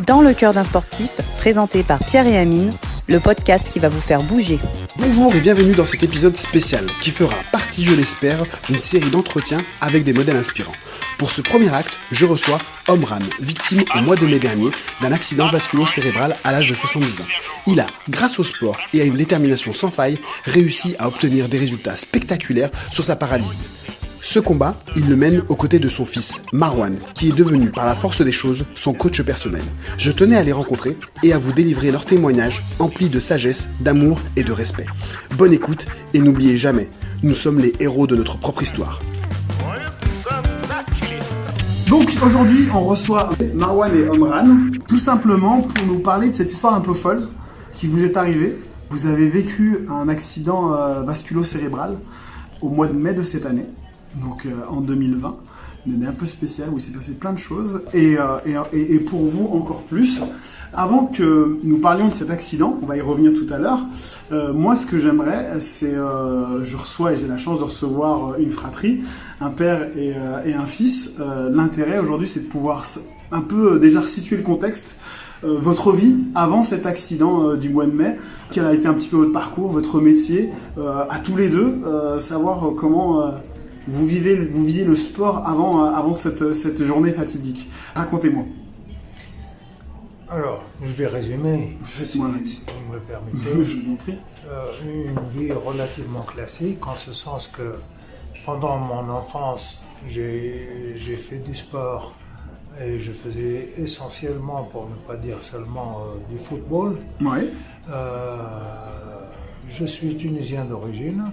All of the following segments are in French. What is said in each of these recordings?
Dans le cœur d'un sportif, présenté par Pierre et Amine, le podcast qui va vous faire bouger. Bonjour et bienvenue dans cet épisode spécial qui fera partie, je l'espère, d'une série d'entretiens avec des modèles inspirants. Pour ce premier acte, je reçois Omran, victime au mois de mai dernier d'un accident vasculo-cérébral à l'âge de 70 ans. Il a, grâce au sport et à une détermination sans faille, réussi à obtenir des résultats spectaculaires sur sa paralysie. Ce combat, il le mène aux côtés de son fils, Marwan, qui est devenu, par la force des choses, son coach personnel. Je tenais à les rencontrer et à vous délivrer leurs témoignages emplis de sagesse, d'amour et de respect. Bonne écoute et n'oubliez jamais, nous sommes les héros de notre propre histoire. Donc aujourd'hui, on reçoit Marwan et Omran, tout simplement pour nous parler de cette histoire un peu folle qui vous est arrivée. Vous avez vécu un accident vasculo-cérébral au mois de mai de cette année. Donc en 2020, une année un peu spéciale où il s'est passé plein de choses et pour vous encore plus. Avant que nous parlions de cet accident, on va y revenir tout à l'heure, moi ce que j'aimerais c'est, je reçois et j'ai la chance de recevoir une fratrie, un père et un fils. L'intérêt aujourd'hui c'est de pouvoir un peu déjà resituer le contexte. Votre vie avant cet accident du mois de mai, quel a été un petit peu votre parcours, votre métier, à tous les deux, savoir comment vous viviez le sport avant cette journée fatidique. Racontez-moi. Alors, je vais résumer, si vous me le permettez. Je vous en prie. Une vie relativement classique, en ce sens que pendant mon enfance, j'ai fait du sport et je faisais essentiellement, pour ne pas dire seulement, du football. Ouais. Je suis tunisien d'origine.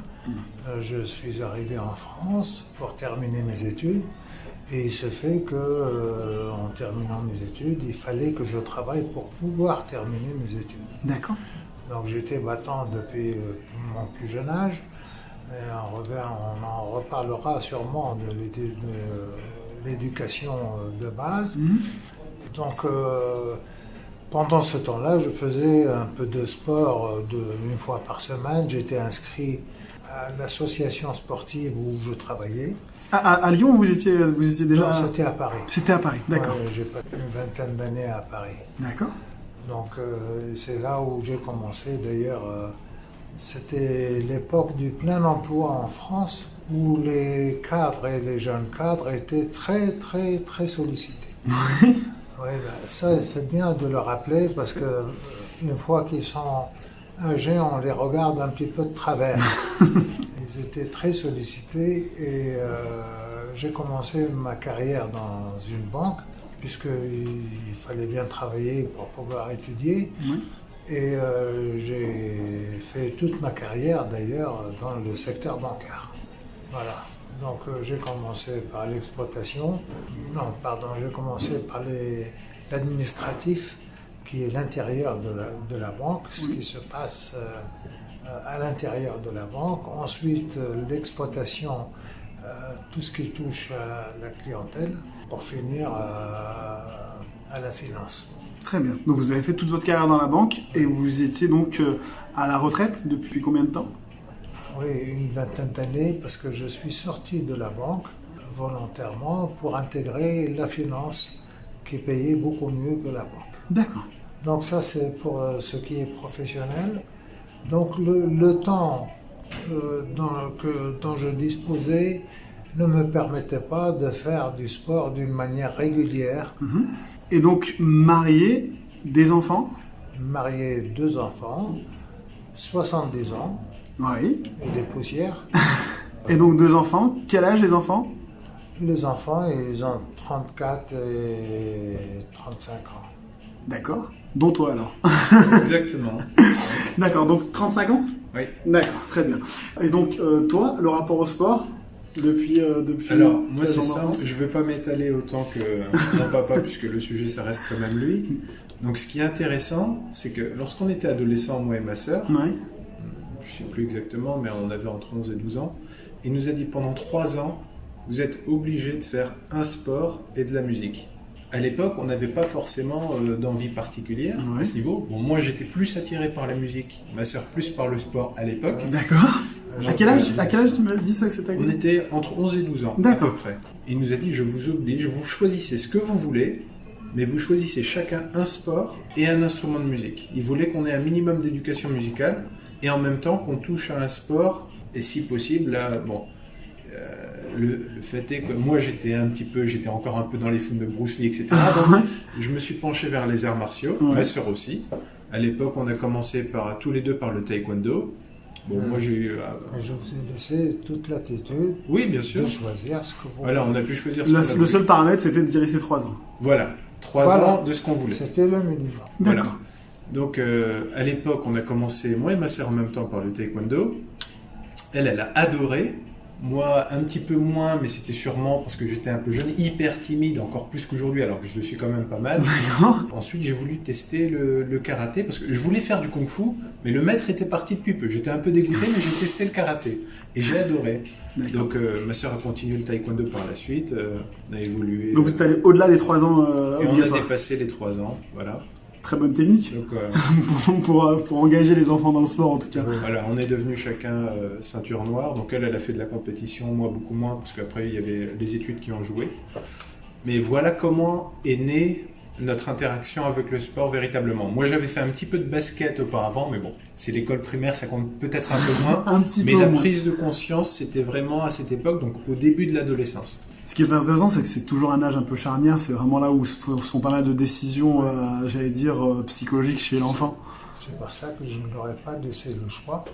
Je suis arrivé en France pour terminer mes études. Et il se fait que, en terminant mes études, il fallait que je travaille pour pouvoir terminer mes études. D'accord. Donc j'étais battant depuis mon plus jeune âge. Et on en reparlera sûrement de l'éducation de base. Donc pendant ce temps-là, je faisais un peu de sport une fois par semaine. J'étais inscrit à l'association sportive où je travaillais. À Lyon, vous étiez déjà... Non, c'était à Paris. C'était à Paris, d'accord. J'ai passé une vingtaine d'années à Paris. D'accord. Donc c'est là où j'ai commencé. D'ailleurs, c'était l'époque du plein emploi en France où les cadres et les jeunes cadres étaient très, très, très sollicités. Oui, ça c'est bien de le rappeler parce que une fois qu'ils sont âgés, on les regarde un petit peu de travers. Ils étaient très sollicités et j'ai commencé ma carrière dans une banque puisqu'il fallait bien travailler pour pouvoir étudier. Et j'ai fait toute ma carrière d'ailleurs dans le secteur bancaire. Voilà. Donc j'ai commencé par l'exploitation. Non, pardon, j'ai commencé par l'administratif qui est l'intérieur de la banque, ce qui se passe à l'intérieur de la banque. Ensuite, l'exploitation, tout ce qui touche à la clientèle, pour finir à la finance. Très bien. Donc vous avez fait toute votre carrière dans la banque et vous étiez donc à la retraite depuis combien de temps ? Oui, une vingtaine d'années parce que je suis sorti de la banque volontairement pour intégrer la finance qui payait beaucoup mieux que la banque. D'accord. Donc ça c'est pour ce qui est professionnel. Donc le temps dont je disposais ne me permettait pas de faire du sport d'une manière régulière. Et donc marié, des enfants ? Marié, 2 enfants, 70 ans. Oui. Et des poussières. Et donc 2 enfants. Quel âge les enfants ? Les enfants, ils ont 34 et 35 ans. D'accord. Dont toi alors. Exactement. D'accord, donc 35 ans ? Oui. D'accord, très bien. Et donc toi, le rapport au sport depuis Alors, moi c'est ça, ça, je ne vais pas m'étaler autant que mon papa, puisque le sujet ça reste quand même lui. Donc ce qui est intéressant, c'est que lorsqu'on était adolescents, moi et ma sœur, je ne sais plus exactement, mais on avait entre 11 et 12 ans, il nous a dit pendant 3 ans, vous êtes obligés de faire un sport et de la musique. À l'époque, on n'avait pas forcément d'envie particulière à ce niveau. Bon, moi, j'étais plus attiré par la musique, ma sœur plus par le sport à l'époque. D'accord. À quel âge tu me dis ça que c'était ? On était entre 11 et 12 ans, à peu près. Il nous a dit, je vous oblige, vous choisissez ce que vous voulez, mais vous choisissez chacun un sport et un instrument de musique. Il voulait qu'on ait un minimum d'éducation musicale et en même temps qu'on touche à un sport, et si possible, là, bon, le fait est que moi j'étais encore un peu dans les films de Bruce Lee, etc. Donc je me suis penché vers les arts martiaux, ma sœur aussi. À l'époque, on a commencé tous les deux par le taekwondo. Bon, moi j'ai eu... Je vous ai laissé toute l'attitude bien sûr. De choisir ce que vous Voilà, on a pu choisir Le seul paramètre, c'était de dire c'est 3 ans. Voilà, 3 ans de ce qu'on voulait. C'était le minimum. Voilà. D'accord. Donc, à l'époque, on a commencé, moi et ma sœur en même temps, par le taekwondo. Elle a adoré. Moi, un petit peu moins, mais c'était sûrement parce que j'étais un peu jeune, hyper timide, encore plus qu'aujourd'hui, alors que je le suis quand même pas mal. Ensuite, j'ai voulu tester le karaté, parce que je voulais faire du kung-fu, mais le maître était parti depuis peu. J'étais un peu dégoûté, mais j'ai testé le karaté. Et j'ai adoré. Donc, ma sœur a continué le taekwondo par la suite, on a évolué. Donc, vous êtes allé au-delà des 3 ans et obligatoires. On a dépassé les 3 ans, voilà. Très bonne technique. Donc, pour engager les enfants dans le sport, en tout cas. Voilà, on est devenus chacun ceinture noire. Donc elle a fait de la compétition, moi beaucoup moins, parce qu'après il y avait les études qui ont joué. Mais voilà comment est née notre interaction avec le sport véritablement. Moi j'avais fait un petit peu de basket auparavant, mais bon, c'est l'école primaire, ça compte peut-être un peu moins. Mais la prise de conscience, c'était vraiment à cette époque, donc au début de l'adolescence. Ce qui est intéressant, c'est que c'est toujours un âge un peu charnière. C'est vraiment là où se font pas mal de décisions, j'allais dire, psychologiques chez l'enfant. C'est pour ça que je ne leur ai pas laissé le choix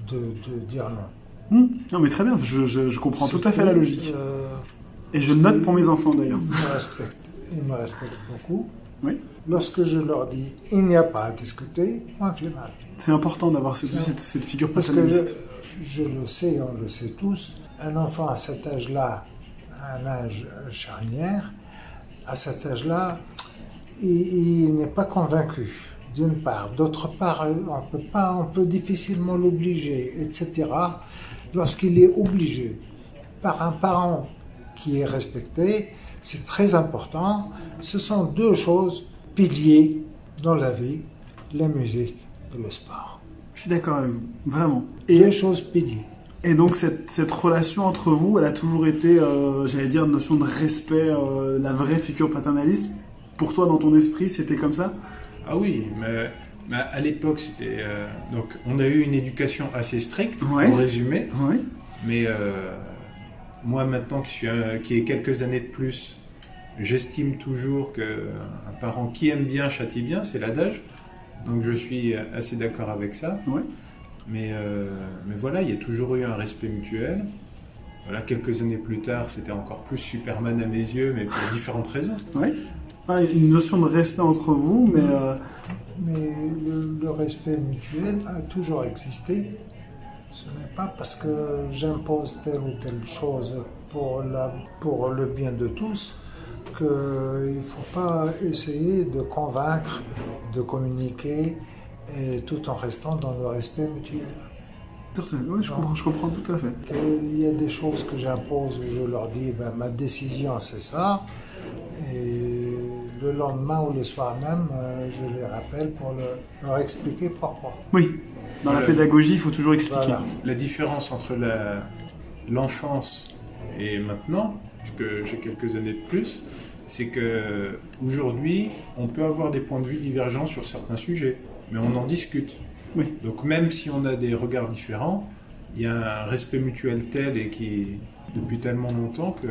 de dire non. Non, mais très bien, je comprends tout à fait la logique. Et je note pour mes enfants, d'ailleurs. Ils me respectent beaucoup. Oui. Lorsque je leur dis « il n'y a pas à discuter », point final. C'est important d'avoir cette figure paternaliste. Parce que je le sais, on le sait tous, un enfant à cet âge-là, un âge charnière, à cet âge-là, il n'est pas convaincu, d'une part. D'autre part, on peut difficilement l'obliger, etc. Lorsqu'il est obligé par un parent qui est respecté, c'est très important. Ce sont 2 choses piliers dans la vie, la musique et le sport. Je suis d'accord avec vous, vraiment. Et 2 choses piliers. Et donc cette relation entre vous, elle a toujours été, j'allais dire, une notion de respect, la vraie figure paternaliste. Pour toi, dans ton esprit, c'était comme ça ? Ah oui, mais à l'époque, c'était... donc, on a eu une éducation assez stricte, pour résumer. Oui. Mais moi, maintenant, qui ai quelques années de plus, j'estime toujours qu'un parent qui aime bien châtie bien, c'est l'adage. Donc, je suis assez d'accord avec ça. Oui. Mais voilà, il y a toujours eu un respect mutuel. Voilà, quelques années plus tard, c'était encore plus Superman à mes yeux, mais pour différentes raisons. Oui. Une notion de respect entre vous, mais... Mais le respect mutuel a toujours existé. Ce n'est pas parce que j'impose telle ou telle chose pour le bien de tous qu'il ne faut pas essayer de convaincre, de communiquer, et tout en restant dans le respect mutuel. Oui, je comprends tout à fait. Il y a des choses que j'impose où je leur dis ma décision c'est ça, et le lendemain ou le soir même, je les rappelle pour leur expliquer pourquoi. Oui, dans la pédagogie, il faut toujours expliquer. Voilà. La différence entre l'enfance et maintenant, puisque j'ai quelques années de plus, c'est qu'aujourd'hui, on peut avoir des points de vue divergents sur certains sujets. Mais on en discute. Oui. Donc même si on a des regards différents, il y a un respect mutuel tel et qui depuis tellement longtemps que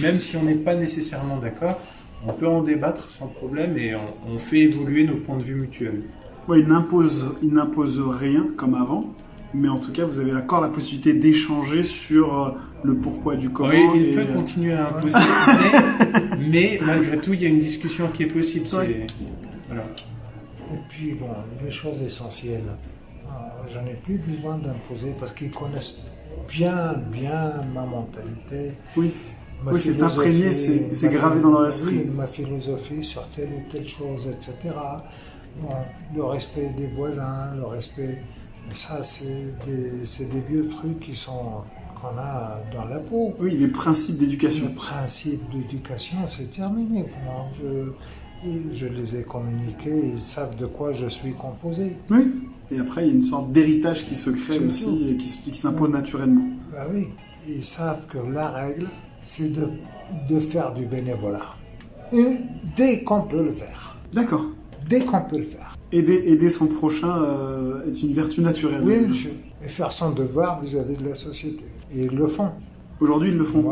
même si on n'est pas nécessairement d'accord, on peut en débattre sans problème et on fait évoluer nos points de vue mutuels. Oui, il n'impose rien comme avant, mais en tout cas vous avez encore la possibilité d'échanger sur le pourquoi du comment. Oui, il peut continuer à imposer, mais malgré tout il y a une discussion qui est possible. Voilà. Et puis, bon, les choses essentielles, j'en ai plus besoin d'imposer parce qu'ils connaissent bien ma mentalité. Oui, c'est imprégné, c'est gravé dans leur esprit. Oui, ma philosophie sur telle ou telle chose, etc. Bon, le respect des voisins, le respect... Mais ça, c'est des vieux trucs qu'on a dans la peau. Oui, des principes d'éducation. Les principes d'éducation, c'est terminé. Bon, je les ai communiqués, ils savent de quoi je suis composé. Oui, et après il y a une sorte d'héritage qui se crée aussi et qui s'impose naturellement. Ah oui, ils savent que la règle, c'est de faire du bénévolat. dès qu'on peut le faire. D'accord. Dès qu'on peut le faire. Aider son prochain est une vertu naturelle. Oui, et faire son devoir vis-à-vis de la société. Et ils le font. Aujourd'hui, ils le font.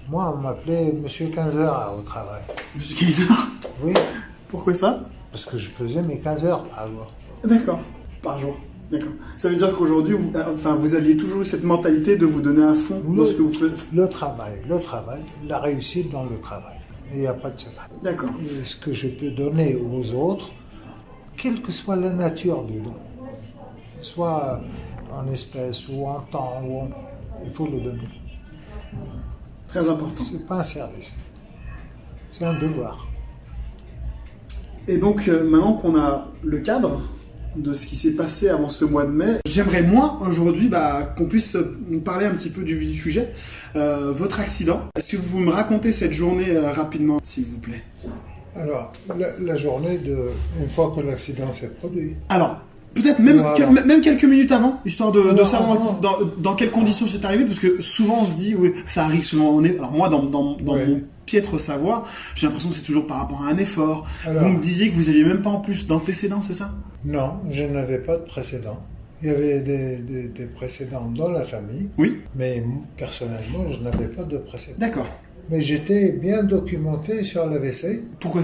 Moi, on m'appelait Monsieur 15 heures au travail. Monsieur 15 heures? Oui. Pourquoi ça? Parce que je faisais mes 15 heures par jour. D'accord. Par jour. D'accord. Ça veut dire qu'aujourd'hui, vous aviez toujours cette mentalité de vous donner à fond dans ce que vous faites. Le travail, la réussite dans le travail. Il n'y a pas de secret. D'accord. Et ce que je peux donner aux autres, quelle que soit la nature du don, soit en espèces ou en temps, il faut le donner. Très important. C'est pas un service, c'est un devoir. Et donc, maintenant qu'on a le cadre de ce qui s'est passé avant ce mois de mai, j'aimerais moi, aujourd'hui, qu'on puisse nous parler un petit peu du vif du sujet. Votre accident, est-ce que vous pouvez me raconter cette journée rapidement, s'il vous plaît? Alors, la journée une fois que l'accident s'est produit. Alors, peut-être même quelques minutes avant, histoire de savoir dans quelles conditions c'est arrivé, parce que souvent on se dit, oui, ça arrive souvent. Alors moi, dans mon piètre savoir, j'ai l'impression que c'est toujours par rapport à un effort. Alors, vous me disiez que vous n'aviez même pas en plus d'antécédents, c'est ça? Non, je n'avais pas de précédents. Il y avait des précédents dans la famille. Oui. Mais personnellement, je n'avais pas de précédents. D'accord. Mais j'étais bien documenté sur l'AVC. Pourquoi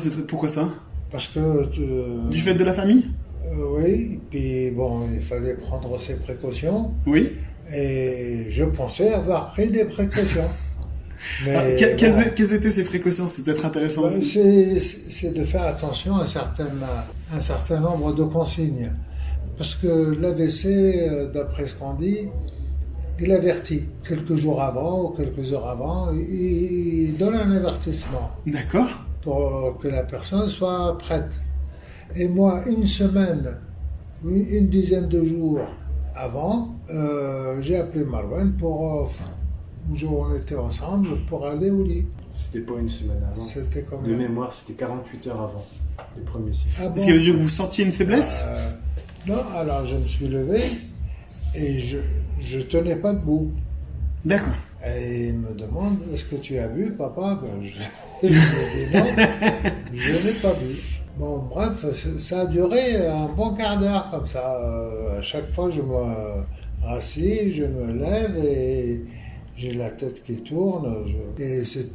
ça? Parce que... Du fait de la famille? Oui, puis bon, il fallait prendre ses précautions. Oui. Et je pensais avoir pris des précautions. Mais quelles étaient ces précautions? C'est peut-être intéressant aussi. C'est de faire attention à un certain nombre de consignes. Parce que l'AVC, d'après ce qu'on dit, il avertit. Quelques jours avant ou quelques heures avant, il donne un avertissement. D'accord. Pour que la personne soit prête. Et moi, une dizaine de jours avant, j'ai appelé Marwan on était ensemble pour aller au lit. C'était pas une semaine avant. C'était combien? De mémoire, c'était 48 heures avant les premiers signes. Ah bon? Est-ce qu'il veut dire que vous sentiez une faiblesse? Non, alors je me suis levé et je tenais pas debout. D'accord. Et il me demande, est-ce que tu as bu, papa? Je lui ai dit non, je n'ai pas bu. Bon, bref, ça a duré un bon quart d'heure comme ça. À chaque fois, je me rassis, je me lève et j'ai la tête qui tourne. Et c'est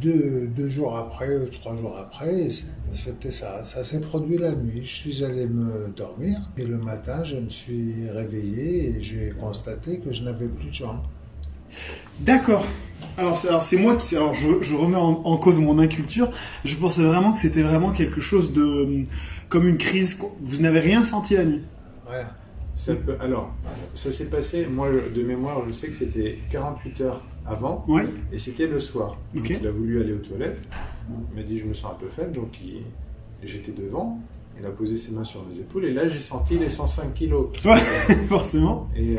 deux jours après, 3 jours après, c'était ça. Ça s'est produit la nuit. Je suis allé me dormir. Et le matin, je me suis réveillé et j'ai constaté que je n'avais plus de jambes. D'accord. Alors c'est moi qui... Alors je remets en cause mon inculture. Je pensais vraiment que c'était vraiment quelque chose de... comme une crise. Vous n'avez rien senti la nuit? Rien. Alors, ça s'est passé, moi de mémoire, je sais que c'était 48 heures avant, ouais. Et c'était le soir. Donc okay. Il a voulu aller aux toilettes, il m'a dit je me sens un peu faible, donc j'étais devant, il a posé ses mains sur mes épaules, et là j'ai senti les 105 kilos. Ouais, forcément. Et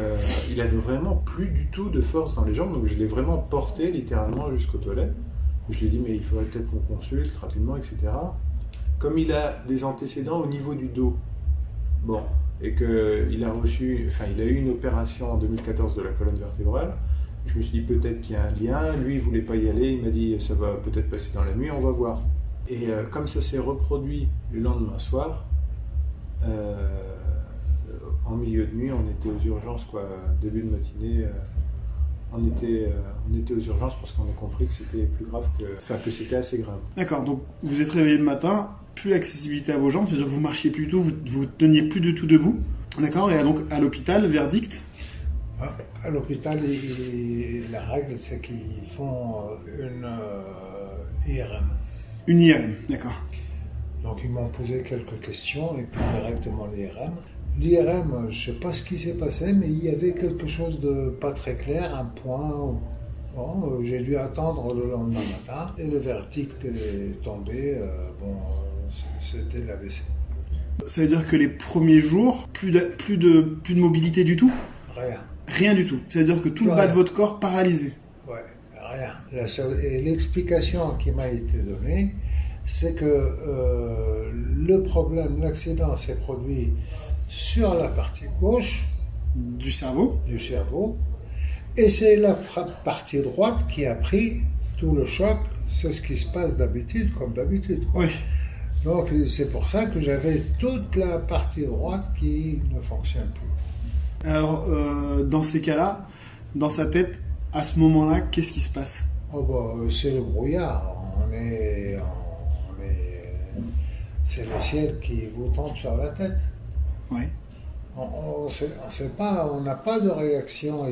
il avait vraiment plus du tout de force dans les jambes, donc je l'ai vraiment porté littéralement jusqu'aux toilettes. Je lui ai dit mais il faudrait peut-être qu'on consulte rapidement, etc. Comme il a des antécédents au niveau du dos, bon... et qu'il a il a eu une opération en 2014 de la colonne vertébrale. Je me suis dit peut-être qu'il y a un lien. Lui, il voulait pas y aller. Il m'a dit ça va peut-être passer dans la nuit, on va voir. Et comme ça s'est reproduit le lendemain soir, en milieu de nuit, on était aux urgences, début de matinée. On était aux urgences parce qu'on a compris que c'était plus grave que c'était assez grave. D'accord, donc vous êtes réveillé le matin, plus l'accessibilité à vos jambes, c'est-à-dire que vous marchiez plus tout, vous teniez plus du tout debout. D'accord, et donc à l'hôpital, verdict? À l'hôpital, la règle, c'est qu'ils font une IRM. Une IRM, d'accord. Donc ils m'ont posé quelques questions et puis directement l'IRM. L'IRM, je ne sais pas ce qui s'est passé, mais il y avait quelque chose de pas très clair, un point. Bon, j'ai dû attendre le lendemain matin et le verdict est tombé. C'était l'AVC. Ça veut dire que les premiers jours, plus de mobilité du tout? Rien. Rien du tout. Ça veut dire que tout le bas de votre corps paralysé? Ouais, rien. Et l'explication qui m'a été donnée, c'est que le problème, l'accident s'est produit sur la partie gauche du cerveau, et c'est la partie droite qui a pris tout le choc, c'est ce qui se passe d'habitude, comme d'habitude. Oui. Donc c'est pour ça que j'avais toute la partie droite qui ne fonctionne plus. Alors, dans ces cas-là, dans sa tête, à ce moment-là, qu'est-ce qui se passe? C'est le brouillard. C'est le ciel qui vous tombe sur la tête. Oui. On sait pas, on n'a pas de réaction.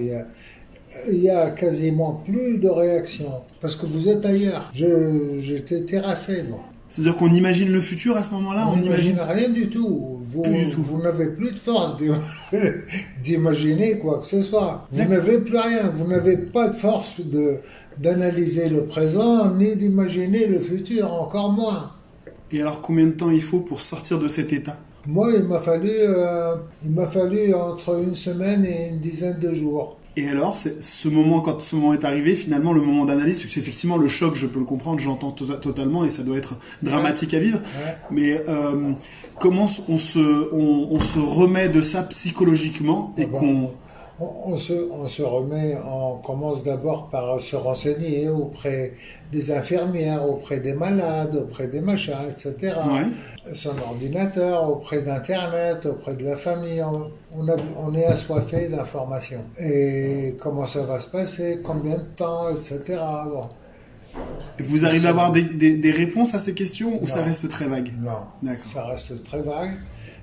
Il y a quasiment plus de réaction parce que vous êtes ailleurs. J'étais terrassé, moi. C'est-à-dire qu'on imagine le futur à ce moment-là? On n'imagine rien du tout. Vous n'avez plus de force d'imaginer quoi que ce soit. Vous n'avez plus rien. Vous n'avez pas de force d'analyser le présent ni d'imaginer le futur, encore moins. Et alors, combien de temps il faut pour sortir de cet état? Moi, il m'a fallu entre une semaine et une dizaine de jours. Et alors, quand ce moment est arrivé, finalement, le moment d'analyse, parce que effectivement, le choc, je peux le comprendre, j'entends totalement, et ça doit être dramatique à vivre. Ouais. Mais comment on se remet de ça psychologiquement et on se remet, on commence d'abord par se renseigner auprès des infirmières, auprès des malades, auprès des machins, etc. Ouais. Son ordinateur, auprès d'Internet, auprès de la famille. On est assoiffé d'informations. Et comment ça va se passer, combien de temps, etc. Bon. Vous arrivez à avoir des réponses à ces questions ou ça reste très vague? Non, d'accord. Ça reste très vague.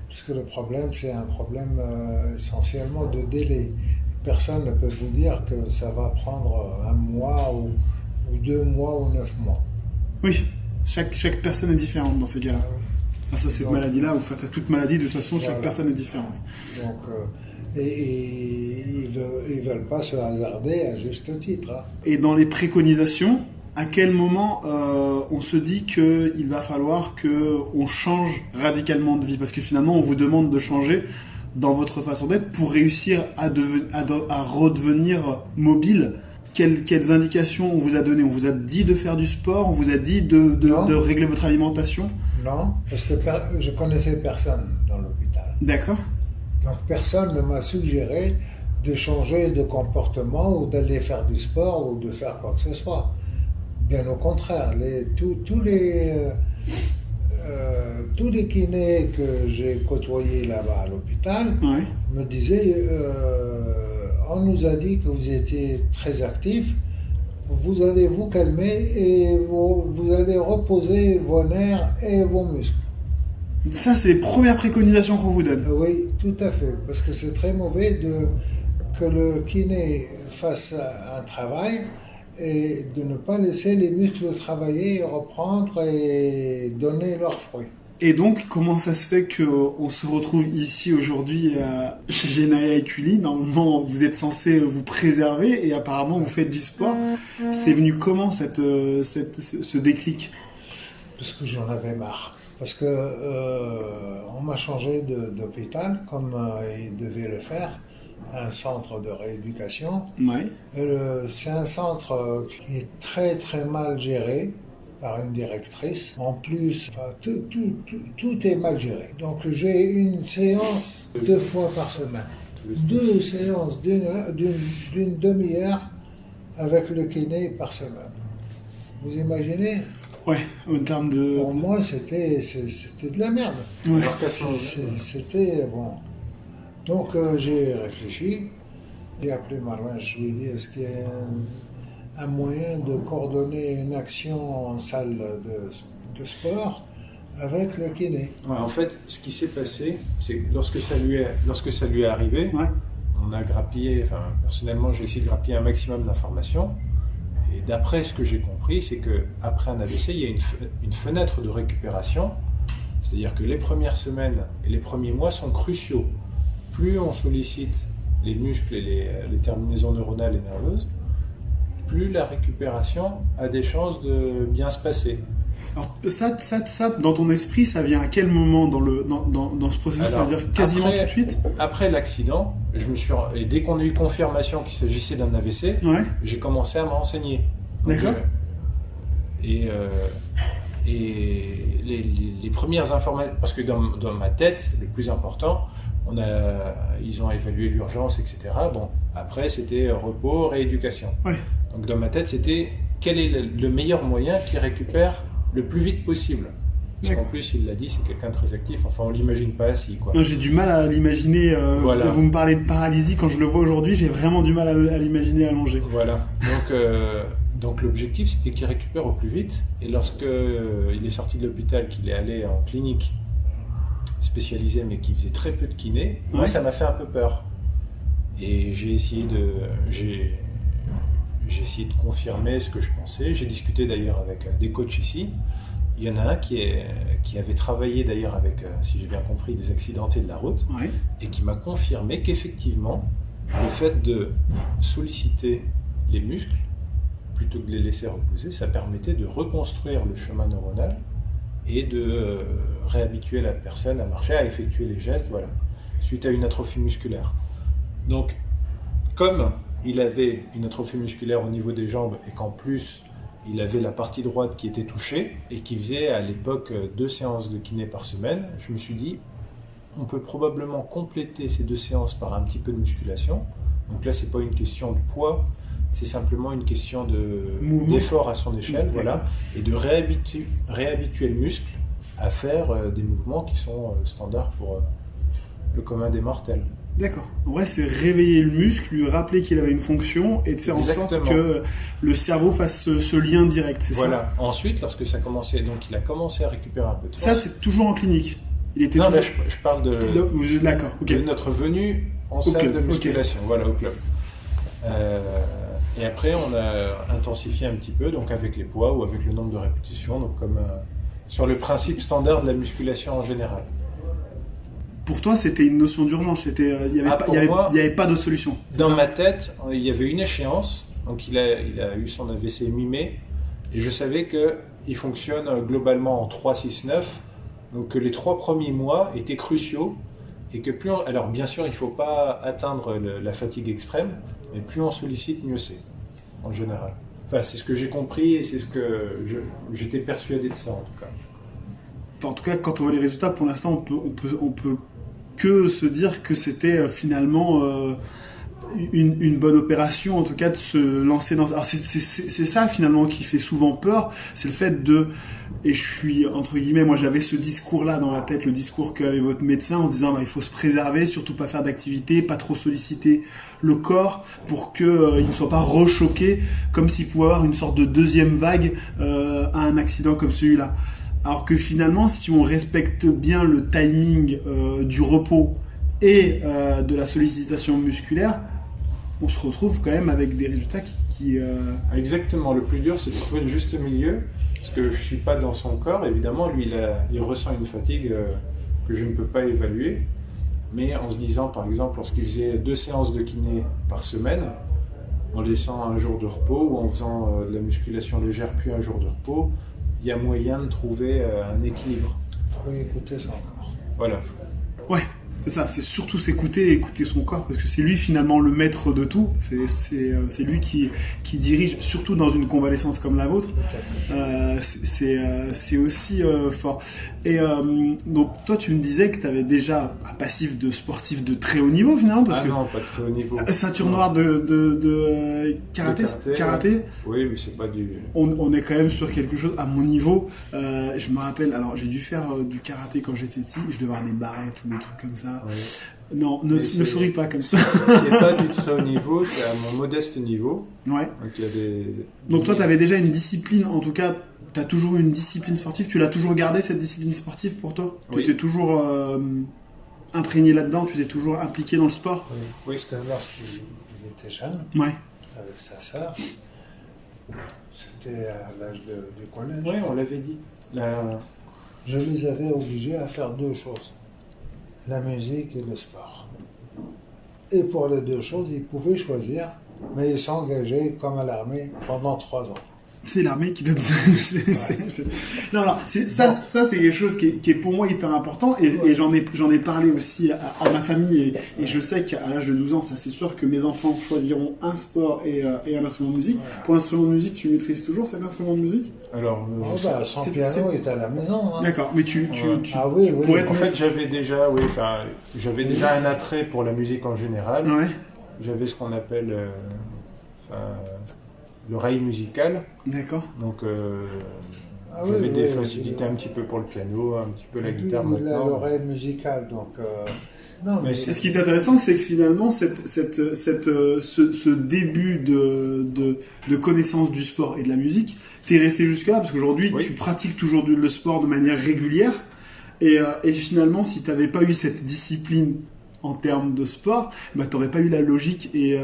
Parce que le problème, c'est un problème essentiellement de délai. Personne ne peut vous dire que ça va prendre 1 mois ou 2 mois ou 9 mois. Oui, chaque personne est différente dans ces cas-là. Face à cette maladie-là, ou face à toute maladie, de toute façon, chaque personne est différente. Donc, et ils veulent pas se hasarder à juste titre. Hein. Et dans les préconisations, à quel moment on se dit qu'il va falloir qu'on change radicalement de vie? Parce que finalement, on vous demande de changer dans votre façon d'être pour réussir à redevenir mobile. Quelles indications on vous a données? On vous a dit de faire du sport? On vous a dit de régler votre alimentation? Non, parce que je connaissais personne dans l'hôpital. D'accord. Donc personne ne m'a suggéré de changer de comportement ou d'aller faire du sport ou de faire quoi que ce soit. Bien au contraire, tous les kinés que j'ai côtoyés là-bas à l'hôpital me disaient on nous a dit que vous étiez très actif, vous allez vous calmer et vous allez reposer vos nerfs et vos muscles. Ça, c'est les premières préconisations qu'on vous donne. Oui, tout à fait, parce que c'est très mauvais que le kiné fasse un travail et de ne pas laisser les muscles travailler, reprendre et donner leurs fruits. Et donc, comment ça se fait qu'on se retrouve ici aujourd'hui chez Genaya et Cully? Normalement, vous êtes censé vous préserver et apparemment vous faites du sport. C'est venu comment ce déclic? Parce que j'en avais marre. Parce que on m'a changé d'hôpital comme il devait le faire. Un centre de rééducation. Ouais. C'est un centre qui est très très mal géré par une directrice. En plus, tout est mal géré. Donc j'ai une séance 2 fois par semaine. 2 séances d'une demi-heure avec le kiné par semaine. Vous imaginez? Ouais, en termes de... Pour moi, c'était de la merde. Ouais. C'était bon. Donc j'ai réfléchi, j'ai appelé Marouane, je lui ai dit est-ce qu'il y a un moyen de coordonner une action en salle de sport avec le kiné. Ouais, en fait, ce qui s'est passé, c'est que lorsque ça lui est arrivé, on a grappillé, enfin personnellement j'ai essayé de grappiller un maximum d'informations. Et d'après ce que j'ai compris, c'est qu'après un AVC, il y a une fenêtre de récupération, c'est-à-dire que les premières semaines et les premiers mois sont cruciaux. Plus on sollicite les muscles et les terminaisons neuronales et nerveuses, plus la récupération a des chances de bien se passer. Alors ça, dans ton esprit, ça vient à quel moment dans ce processus? Ça veut dire quasiment tout de suite? Après l'accident, et dès qu'on a eu confirmation qu'il s'agissait d'un AVC, j'ai commencé à me renseigner. D'accord. Et les premières informations, parce que dans ma tête, le plus important, ils ont évalué l'urgence, etc. Bon, après, c'était repos, rééducation. Ouais. Donc dans ma tête, c'était quel est le meilleur moyen qui récupère le plus vite possible. Parce qu'en plus, il l'a dit, c'est quelqu'un de très actif. Enfin, on l'imagine pas assis, quoi. Non, j'ai du mal à l'imaginer. Voilà. Vous me parlez de paralysie, quand je le vois aujourd'hui, j'ai vraiment du mal à l'imaginer allongé. Voilà. Donc l'objectif, c'était qu'il récupère au plus vite. Et lorsque il est sorti de l'hôpital, qu'il est allé en clinique spécialisée, mais qui faisait très peu de kiné, moi, ça m'a fait un peu peur. Et j'ai essayé de confirmer ce que je pensais. J'ai discuté d'ailleurs avec des coachs ici. Il y en a un qui avait travaillé d'ailleurs avec, si j'ai bien compris, des accidentés de la route, et qui m'a confirmé qu'effectivement, le fait de solliciter les muscles, plutôt que de les laisser reposer, ça permettait de reconstruire le chemin neuronal et de réhabituer la personne à marcher, à effectuer les gestes, voilà, suite à une atrophie musculaire. Donc, comme il avait une atrophie musculaire au niveau des jambes et qu'en plus, il avait la partie droite qui était touchée et qui faisait à l'époque 2 séances de kiné par semaine, je me suis dit, on peut probablement compléter ces 2 séances par un petit peu de musculation. Donc là, c'est pas une question de poids, c'est simplement une question d'effort à son échelle, voilà, et de réhabituer le muscle à faire des mouvements qui sont standards pour le commun des mortels. D'accord. En vrai, c'est réveiller le muscle, lui rappeler qu'il avait une fonction et de faire en sorte que le cerveau fasse ce lien direct, c'est ça ? Voilà. Ensuite, lorsque ça commençait, donc il a commencé à récupérer un peu de force. Ça, c'est toujours en clinique. Il était non, toujours... là, je parle D'accord, ok. de notre venue en salle de musculation, voilà, au club. Et après, on a intensifié un petit peu, donc avec les poids ou avec le nombre de répétitions, donc comme sur le principe standard de la musculation en général. Pour toi, c'était une notion d'urgence. Il n'y avait pas d'autre solution. Dans ma tête, il y avait une échéance. Donc, il a eu son AVC mi-mai. Et je savais qu'il fonctionne globalement en 3-6-9. Donc, que les 3 premiers mois étaient cruciaux. Et que alors, bien sûr, il ne faut pas atteindre la fatigue extrême. Mais plus on sollicite, mieux c'est. En général. Enfin, c'est ce que j'ai compris et c'est ce que j'étais persuadé de ça, en tout cas. En tout cas, quand on voit les résultats, pour l'instant, on peut que se dire que c'était finalement une bonne opération, en tout cas de se lancer dans... Alors c'est ça finalement qui fait souvent peur, c'est le fait de... Et je suis, entre guillemets, moi j'avais ce discours-là dans la tête, le discours qu'avait votre médecin en se disant il faut se préserver, surtout pas faire d'activité, pas trop solliciter le corps pour qu'il ne soit pas rechoqué, comme s'il pouvait avoir une sorte de deuxième vague à un accident comme celui-là. Alors que finalement, si on respecte bien le timing du repos et de la sollicitation musculaire, on se retrouve quand même avec des résultats qui Exactement, le plus dur c'est de trouver le juste milieu, parce que je ne suis pas dans son corps, évidemment, lui il ressent une fatigue que je ne peux pas évaluer, mais en se disant par exemple, lorsqu'il faisait 2 séances de kiné par semaine, en laissant un jour de repos ou en faisant de la musculation légère puis un jour de repos, il y a moyen de trouver un équilibre. Il faut écouter son corps. Voilà. Ouais, c'est ça, c'est surtout écouter son corps, parce que c'est lui finalement le maître de tout, c'est lui qui dirige, surtout dans une convalescence comme la vôtre, c'est aussi fort. Et donc toi tu me disais que tu avais déjà un passif de sportif de très haut niveau finalement, parce non, pas de très haut niveau. Ceinture noire de karaté. Oui, mais c'est pas du... On est quand même sur quelque chose, à mon niveau, je me rappelle, alors j'ai dû faire du karaté quand j'étais petit, je devais avoir des barrettes ou des trucs comme ça. Oui. Non, ne souris pas comme ça. C'est pas du très haut niveau, c'est à mon modeste niveau. Ouais. Donc toi, tu avais déjà une discipline, en tout cas, tu as toujours une discipline sportive, tu l'as toujours gardée cette discipline sportive pour toi ? Oui. Tu étais toujours imprégné là-dedans, tu étais toujours impliqué dans le sport ? Oui, c'était lorsqu'il était jeune, ouais. Avec sa sœur. C'était à l'âge du collège. Oui, on l'avait dit. Je les avais obligés à faire 2 choses. La musique et le sport. Et pour les 2 choses, ils pouvaient choisir, mais ils s'engageaient comme à l'armée pendant 3 ans. C'est l'armée qui donne ça. Non, ça c'est quelque chose qui est pour moi hyper important, et j'en ai parlé aussi à ma famille, et je sais qu'à l'âge de 12 ans, ça c'est sûr que mes enfants choisiront un sport et un instrument de musique. Voilà. Pour l'instrument de musique, tu maîtrises toujours cet instrument de musique ? Alors, son piano est à la maison. Hein. D'accord, mais tu oui. pourrais... En fait, j'avais déjà un attrait pour la musique en général. Ouais. J'avais ce qu'on appelle... l'oreille musicale. D'accord. Donc j'avais des facilités un petit peu pour le piano, un petit peu la guitare maintenant. L'oreille musicale, donc... Non, mais ce qui est intéressant, c'est que finalement, ce début de connaissance du sport et de la musique, t'es resté jusque-là, parce qu'aujourd'hui, tu pratiques toujours le sport de manière régulière, et finalement, si t'avais pas eu cette discipline en termes de sport, bah, t'aurais pas eu la logique et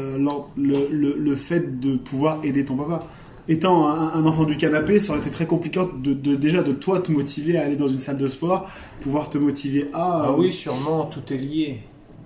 le fait de pouvoir aider ton papa. Étant un enfant du canapé, ça aurait été très compliqué déjà de toi te motiver à aller dans une salle de sport, pouvoir te motiver à... Ah oui, sûrement, tout est lié.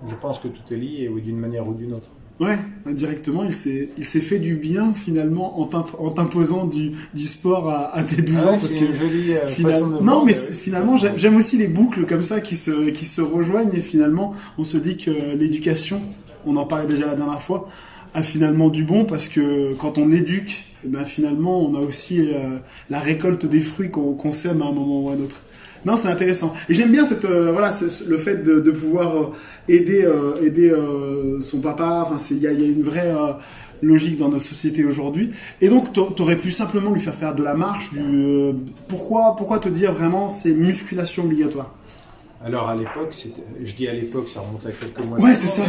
Je pense que tout est lié, oui, d'une manière ou d'une autre. Ouais, indirectement, il s'est fait du bien finalement en t'imposant du sport à tes 12 ans. Parce c'est que une jolie façon de voir. Non, mais finalement, j'aime aussi les boucles comme ça qui se rejoignent et finalement, on se dit que l'éducation, on en parlait déjà la dernière fois, a finalement du bon parce que quand on éduque, eh ben, finalement, on a aussi la récolte des fruits qu'on sème à un moment ou à un autre. Non, c'est intéressant. Et j'aime bien le fait de pouvoir aider son papa. Enfin, il y a une vraie logique dans notre société aujourd'hui. Et donc, t'aurais pu simplement lui faire de la marche. Pourquoi te dire vraiment c'est musculation obligatoire? Alors à l'époque, je dis à l'époque, ça remonte à quelques mois. Ouais, c'est ça.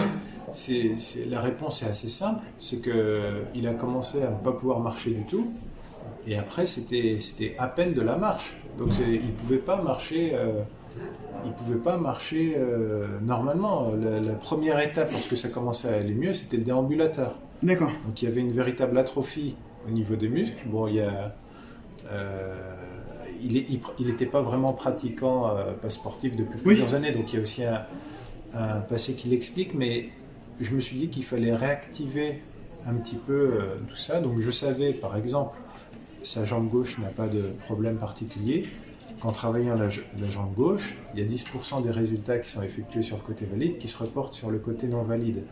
La réponse est assez simple, c'est qu'il a commencé à ne pas pouvoir marcher du tout, et après c'était à peine de la marche. Donc il ne pouvait pas marcher, normalement. La première étape, lorsque ça commençait à aller mieux, c'était le déambulateur. D'accord. Donc il y avait une véritable atrophie au niveau des muscles. Bon, il n'était pas vraiment pratiquant, pas sportif depuis plusieurs années, donc il y a aussi un passé qui l'explique, mais je me suis dit qu'il fallait réactiver un petit peu tout ça. Donc je savais, par exemple, sa jambe gauche n'a pas de problème particulier. Qu'en travaillant la jambe gauche, il y a 10% des résultats qui sont effectués sur le côté valide qui se reportent sur le côté non valide.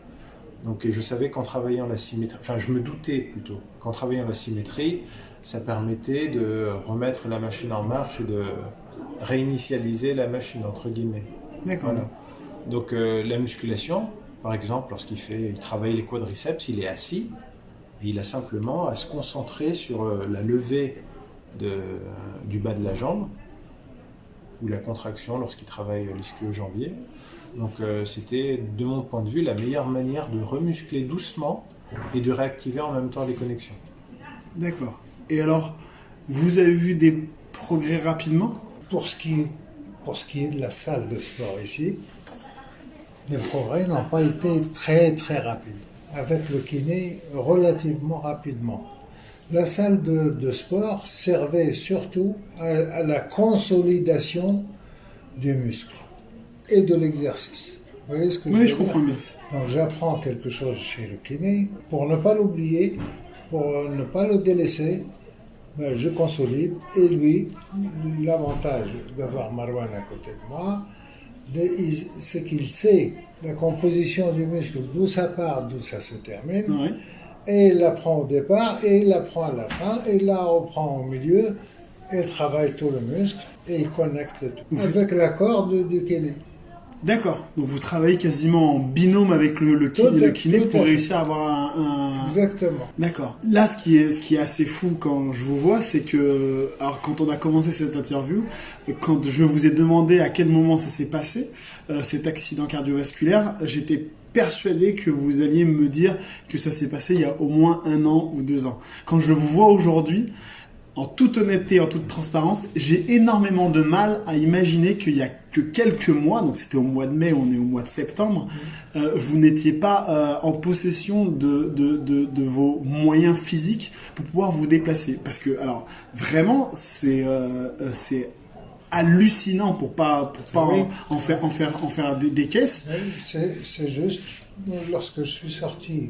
Donc je savais qu'en travaillant la symétrie, enfin je me doutais plutôt, qu'en travaillant la symétrie, ça permettait de remettre la machine en marche et de réinitialiser la machine, entre guillemets. D'accord. Voilà. Donc la musculation, par exemple, il travaille les quadriceps, il est assis, et il a simplement à se concentrer sur la levée du bas de la jambe, ou la contraction lorsqu'il travaille l'ischio-jambier. Donc c'était, de mon point de vue, la meilleure manière de remuscler doucement et de réactiver en même temps les connexions. D'accord. Et alors, vous avez vu des progrès rapidement? Pour ce qui est de la salle de sport ici, les progrès n'ont pas été très très rapides. Avec le kiné, relativement rapidement. La salle de sport servait surtout à la consolidation du muscle et de l'exercice. Vous voyez ce que je veux dire? Oui, je comprends bien. Donc j'apprends quelque chose chez le kiné pour ne pas l'oublier, pour ne pas le délaisser. Ben, je consolide, et lui, l'avantage d'avoir Marwan à côté de moi, c'est qu'il sait la composition du muscle, d'où ça part, d'où ça se termine, Oui. et il la prend au départ, et il la prend à la fin, et il la reprend au milieu, et travaille tout le muscle, et il connecte tout, avec l'accord du kiné. D'accord. Donc vous travaillez quasiment en binôme avec le kiné pour réussir à avoir un... Exactement. D'accord. Là, ce qui est assez fou quand je vous vois, c'est que, alors quand on a commencé cette interview, quand je vous ai demandé à quel moment ça s'est passé, cet accident cardiovasculaire, j'étais persuadé que vous alliez me dire que ça s'est passé il y a au moins 1 an ou 2 ans. Quand je vous vois aujourd'hui, en toute honnêteté, en toute transparence, j'ai énormément de mal à imaginer qu'il y a que quelques mois, donc c'était au mois de mai, on est au mois de septembre, vous n'étiez pas en possession de vos moyens physiques pour pouvoir vous déplacer. Parce que, alors, vraiment, c'est hallucinant pour pas Oui. en faire des caisses. Oui, c'est juste, lorsque je suis sorti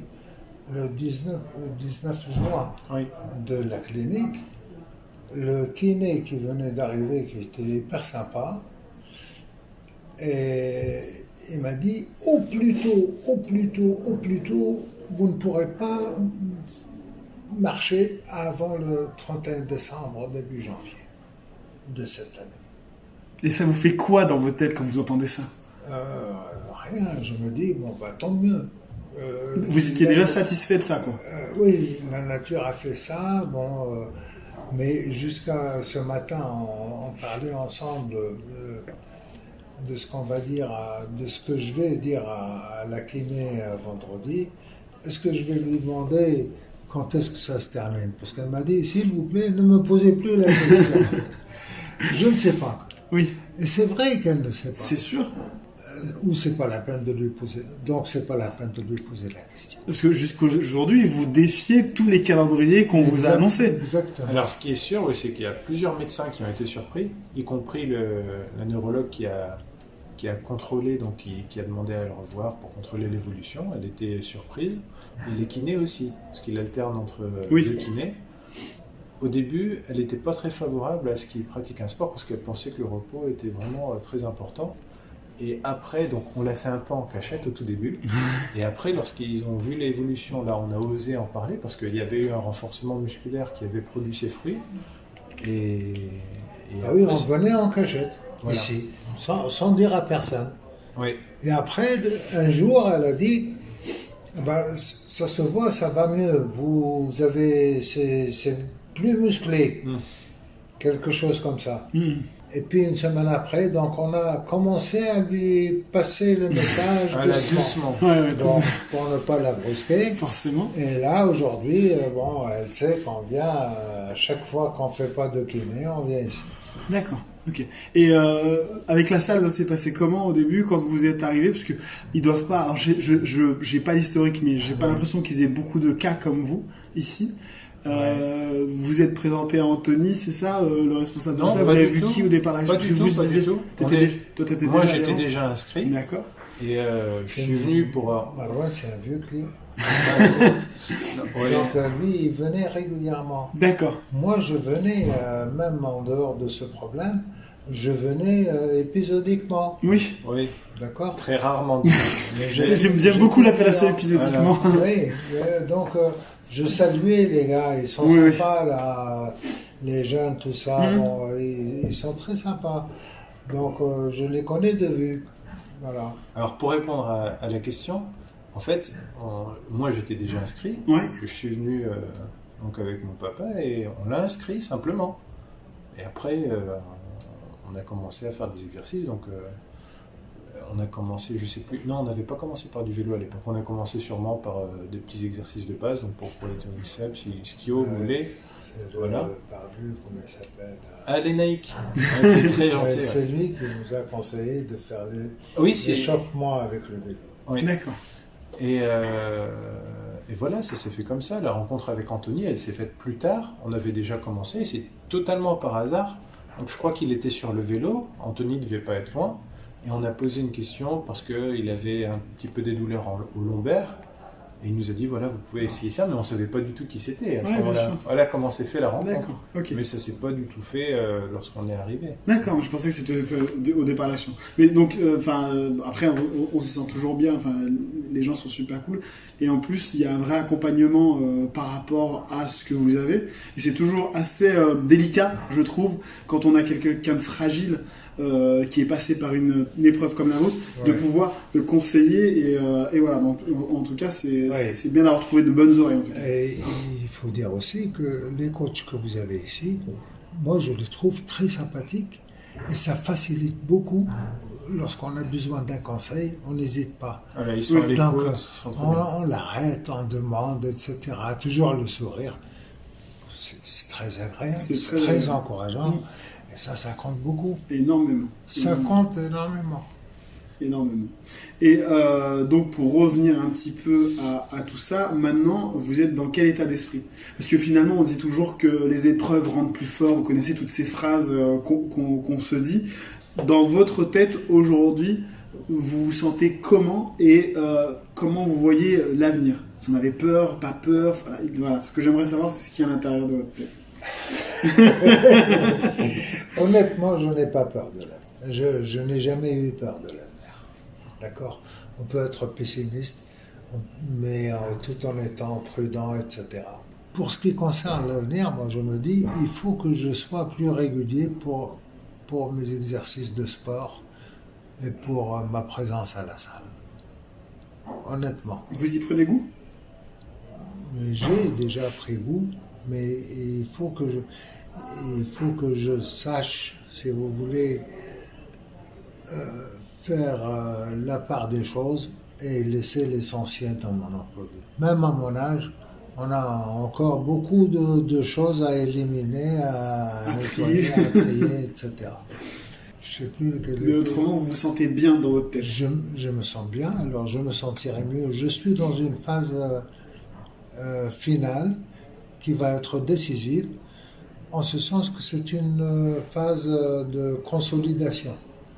le 19 juin de la clinique, le kiné qui venait d'arriver, qui était hyper sympa, et il m'a dit au plus tôt, vous ne pourrez pas marcher avant le 31 décembre, début janvier de cette année. Et ça vous fait quoi dans vos têtes quand vous entendez ça? Rien, je me dis, bon, bah tant mieux. Vous étiez déjà satisfait de ça, quoi. Oui, la nature a fait ça, mais jusqu'à ce matin, on parlait ensemble de ce qu'on va dire, de ce que je vais dire à la kiné vendredi. Est-ce que je vais lui demander quand est-ce que ça se termine? Parce qu'elle m'a dit, s'il vous plaît, ne me posez plus la question. Je ne sais pas. Oui. Et c'est vrai qu'elle ne sait pas. C'est sûr. Ou c'est pas la peine de lui poser. Donc c'est pas la peine de lui poser la question. Parce que jusqu'aujourd'hui, vous défiez tous les calendriers qu'on vous a annoncés. Exactement. Alors ce qui est sûr, oui, c'est qu'il y a plusieurs médecins qui ont été surpris, y compris la neurologue qui a contrôlé, donc qui a demandé à le revoir pour contrôler l'évolution. Elle était surprise. Et les kinés aussi, parce qu'il alterne entre deux kinés. Au début, elle n'était pas très favorable à ce qu'il pratique un sport parce qu'elle pensait que le repos était vraiment très important. Et après, donc on l'a fait un peu en cachette au tout début. Et après, lorsqu'ils ont vu l'évolution, là, on a osé en parler parce qu'il y avait eu un renforcement musculaire qui avait produit ses fruits. Et oui, on venait en cachette, voilà. Ici, sans dire à personne. Oui. Et après, un jour, elle a dit, ça se voit, ça va mieux. Vous avez, c'est plus musclé. Quelque chose comme ça. Et puis une semaine après, donc on a commencé à lui passer le message doucement. Donc, pour ne pas la brusquer. Forcément. Et là, aujourd'hui, elle sait qu'on vient, à chaque fois qu'on ne fait pas de kiné, on vient ici. D'accord. Ok. Et avec la salle, ça s'est passé comment au début quand vous êtes arrivé? Parce que ils doivent pas. Alors j'ai pas l'historique, mais j'ai pas l'impression qu'ils aient beaucoup de cas comme vous ici. Vous êtes présenté à Anthony, c'est ça, le responsable? Non, vous avez vu qui au départ? Pas du tout. Moi, j'étais déjà inscrit. D'accord. Et je suis venu pour. Marouane, c'est un vieux client. Donc lui, il venait régulièrement. D'accord. Moi, je venais, même en dehors de ce problème, je venais épisodiquement. Oui. D'accord. Très rarement. J'aime beaucoup l'appellation épisodiquement. Voilà. Oui. Donc je saluais les gars, ils sont sympas là, les jeunes, tout ça. Ils sont très sympas. Donc je les connais de vue. Voilà. Alors pour répondre à la question, en fait, moi j'étais déjà inscrit. Je suis venu donc avec mon papa et on l'a inscrit simplement. Et après, on a commencé à faire des exercices. Donc on a commencé, je sais plus, non, on n'avait pas commencé par du vélo à l'époque. On a commencé sûrement par des petits exercices de base, donc pour les triceps, ischio, mollets. Voilà. Barbu, comment il s'appelle Lénaïque. C'est très gentil. C'est lui qui nous a conseillé de faire l'échauffement avec le vélo. Oui. D'accord. Et voilà, ça s'est fait comme ça. La rencontre avec Anthony, elle s'est faite plus tard. On avait déjà commencé, c'est totalement par hasard. Donc je crois qu'il était sur le vélo. Anthony ne devait pas être loin. Et on a posé une question parce qu'il avait un petit peu des douleurs au lombaire. Et il nous a dit, voilà, vous pouvez essayer ça, mais on ne savait pas du tout qui c'était à ce moment-là. Voilà comment s'est fait la rencontre. Okay. Mais ça ne s'est pas du tout fait lorsqu'on est arrivé. D'accord, je pensais que c'était au départ l'action. Mais donc, après, on s'y sent toujours bien, les gens sont super cool. Et en plus, il y a un vrai accompagnement par rapport à ce que vous avez. Et c'est toujours assez délicat, je trouve, quand on a quelqu'un de fragile qui est passé par une épreuve comme la vôtre, de pouvoir le conseiller. Et voilà, donc, en tout cas, c'est bien d'avoir trouvé de bonnes oreilles. Et il faut dire aussi que les coachs que vous avez ici, moi je les trouve très sympathiques et ça facilite beaucoup. Lorsqu'on a besoin d'un conseil, on n'hésite pas. Voilà, ils sont à l'écoute, on l'arrête, on demande, etc. Toujours le sourire. C'est très agréable, c'est très encourageant. Et ça compte beaucoup. Énormément. Ça compte énormément. Énormément. Et donc pour revenir un petit peu à tout ça, maintenant vous êtes dans quel état d'esprit? Parce que finalement on dit toujours que les épreuves rendent plus fort, vous connaissez toutes ces phrases qu'on se dit. Dans votre tête aujourd'hui, vous vous sentez comment et comment vous voyez l'avenir? Vous en avez peur, pas peur? Voilà. Ce que j'aimerais savoir, c'est ce qu'il y a à l'intérieur de votre tête. Honnêtement, je n'ai pas peur de l'avenir. Je n'ai jamais eu peur de l'avenir. D'accord? On peut être pessimiste, mais tout en étant prudent, etc. Pour ce qui concerne l'avenir, moi je me dis, il faut que je sois plus régulier pour mes exercices de sport et pour ma présence à la salle. honnêtement. Vous y prenez goût? J'ai déjà pris goût, mais il faut que je sache, si vous voulez, faire la part des choses et laisser l'essentiel dans mon emploi. Même à mon âge, on a encore beaucoup de choses à éliminer, à nettoyer, à trier, etc. Je sais plus mais autrement, vous vous sentez bien dans votre tête? Je me sens bien, alors je me sentirai mieux. Je suis dans une phase finale qui va être décisive, en ce sens que c'est une phase de consolidation.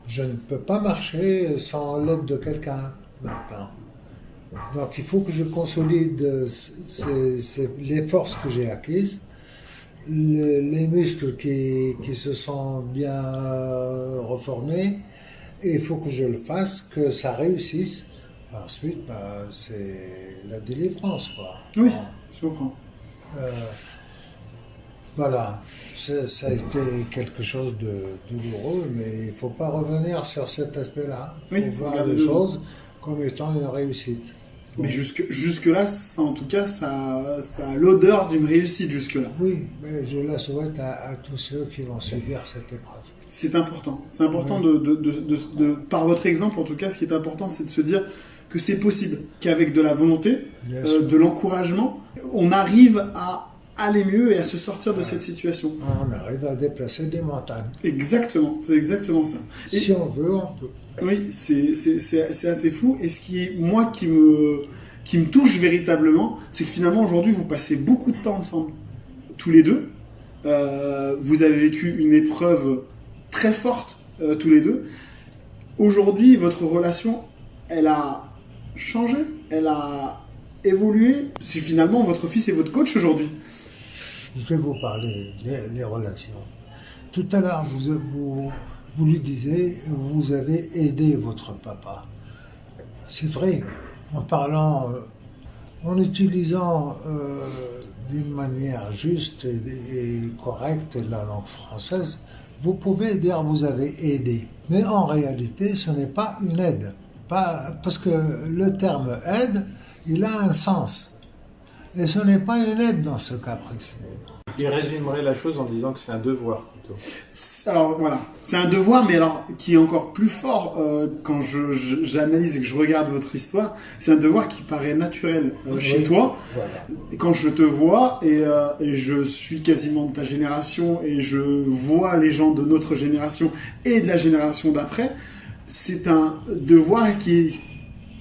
Je ne peux pas marcher sans l'aide de quelqu'un maintenant. Donc il faut que je consolide les forces que j'ai acquises, les muscles qui se sont bien reformés, et il faut que je le fasse, que ça réussisse. Ensuite, c'est la délivrance, quoi. Oui, je comprends. Voilà, ça a été quelque chose de douloureux, mais il ne faut pas revenir sur cet aspect-là. Il faut voir les choses comme étant une réussite. Bon. Mais jusque-là, ça, en tout cas, ça a l'odeur d'une réussite jusque-là. Oui, mais je la souhaite à tous ceux qui vont subir cette épreuve. C'est important. C'est important par votre exemple, en tout cas, ce qui est important, c'est de se dire que c'est possible, qu'avec de la volonté, de l'encouragement, on arrive à aller mieux et à se sortir de cette situation. On arrive à déplacer des montagnes. Exactement, c'est exactement ça. Et si on veut, on peut. Oui, c'est assez fou. Et ce qui est, moi, qui me touche véritablement, c'est que finalement, aujourd'hui, vous passez beaucoup de temps ensemble, tous les deux. Vous avez vécu une épreuve très forte, tous les deux. Aujourd'hui, votre relation, elle a changé, elle a évolué. C'est finalement votre fils est votre coach aujourd'hui. Je vais vous parler les relations. Tout à l'heure, vous lui disiez, vous avez aidé votre papa. C'est vrai, en utilisant d'une manière juste et correcte la langue française, vous pouvez dire vous avez aidé. Mais en réalité, ce n'est pas une aide. Parce que le terme aide, il a un sens. Et ce n'est pas une aide dans ce cas précis. Il résumerait la chose en disant que c'est un devoir plutôt. Alors voilà, c'est un devoir, mais alors qui est encore plus fort quand j'analyse et que je regarde votre histoire. C'est un devoir qui paraît naturel chez toi. Voilà. Quand je te vois et je suis quasiment de ta génération et je vois les gens de notre génération et de la génération d'après, c'est un devoir qui est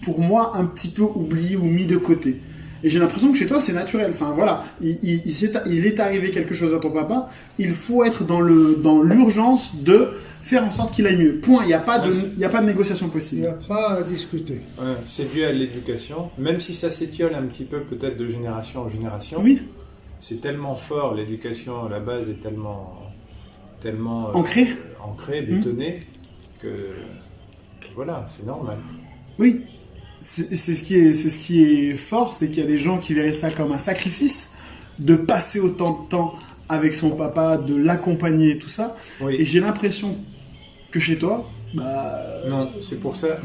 pour moi un petit peu oublié ou mis de côté. Et j'ai l'impression que chez toi, c'est naturel. Enfin, voilà, il est arrivé quelque chose à ton papa. Il faut être dans l'urgence de faire en sorte qu'il aille mieux. Point. Il n'y a pas de négociation possible. Il n'y a pas à discuter. Ouais, c'est dû à l'éducation. Même si ça s'étiole un petit peu, peut-être de génération en génération. Oui. C'est tellement fort, l'éducation à la base est tellement ancrée, bétonnée, que voilà, c'est normal. Oui. C'est ce qui est fort, c'est qu'il y a des gens qui verraient ça comme un sacrifice, de passer autant de temps avec son papa, de l'accompagner et tout ça. Oui. Et j'ai l'impression que chez toi, non, c'est pour ça.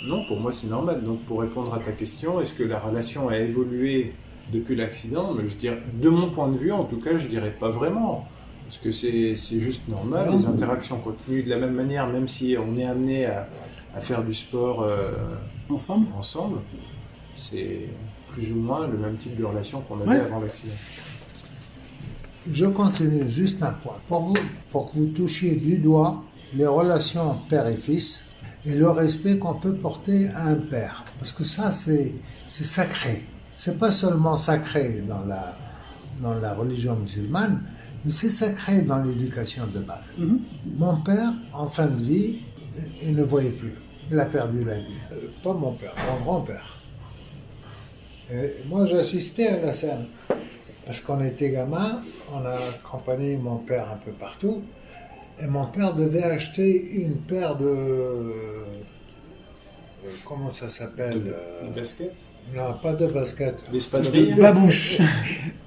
Non, pour moi c'est normal. Donc pour répondre à ta question, est-ce que la relation a évolué depuis l'accident? Je dirais, de mon point de vue, en tout cas, je dirais pas vraiment. Parce que c'est juste normal. Les interactions continuent de la même manière, même si on est amené à faire du sport ensemble, c'est plus ou moins le même type de relation qu'on avait avant l'accident. Je continue juste un point. Pour que vous touchiez du doigt les relations père et fils et le respect qu'on peut porter à un père. Parce que ça, c'est sacré. C'est pas seulement sacré dans la religion musulmane, mais c'est sacré dans l'éducation de base. Mm-hmm. Mon père, en fin de vie, il ne voyait plus. Il a perdu la vie. Pas mon père, mon grand-père. Et moi, j'assistais à la scène. Parce qu'on était gamin, on a accompagné mon père un peu partout. Et mon père devait acheter une paire de... comment ça s'appelle? Des baskets? Non, pas de baskets. Des babouches.